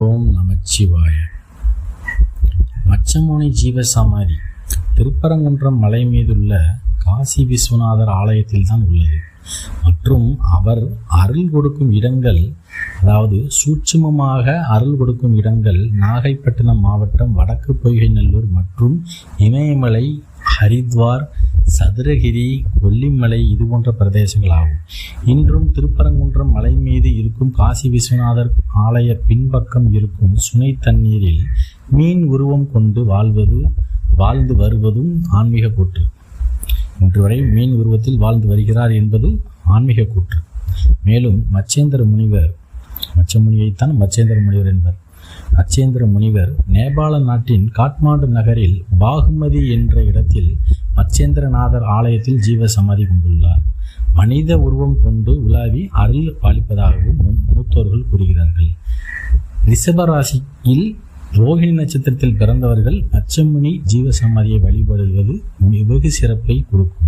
ஓம் நமச்சிவாய. மச்சமுனி ஜீவசமாதி திருப்பரங்குன்றம் மலை மீதுள்ள காசி விஸ்வநாதர் ஆலயத்தில் தான் உள்ளது. மற்றும் அவர் அருள் கொடுக்கும் இடங்கள், அதாவது சூட்சுமமாக அருள் கொடுக்கும் இடங்கள் நாகைப்பட்டினம் மாவட்டம் வடக்கு பொய்கை நல்லூர் மற்றும் இமயமலை, ஹரித்வார், சதுரகிரி, கொல்லிமலை இது போன்ற பிரதேசங்கள் ஆகும். இன்றும் திருப்பரங்குன்றம் மலை மீது இருக்கும் காசி விஸ்வநாதர் ஆலய பின்பக்கம் இருக்கும் சுனை தண்ணீரில் மீன் உருவம் கொண்டு வாழ்ந்து வருவதும் ஆன்மீக கூற்று. இன்று வரை மீன் உருவத்தில் வாழ்ந்து வருகிறார் என்பது ஆன்மீக கூற்று. மேலும் மச்சேந்திர முனிவர் என்பர். மச்சேந்திர முனிவர் நேபாள நாட்டின் காட்மாண்டு நகரில் பாகுமதி என்ற இடத்தில் மச்சேந்திரநாதர் ஆலயத்தில் ஜீவ சமாதி கொண்டுள்ளார். மனித உருவம் கொண்டு உலாவி அருள் பாலிப்பதாகவும் மூத்தோர்கள் கூறுகிறார்கள். ரிஷபராசியில் ரோகிணி நட்சத்திரத்தில் பிறந்தவர்கள் மச்சமுனி ஜீவ சமாதியை வழிபடுவது வெகு சிறப்பை கொடுக்கும்.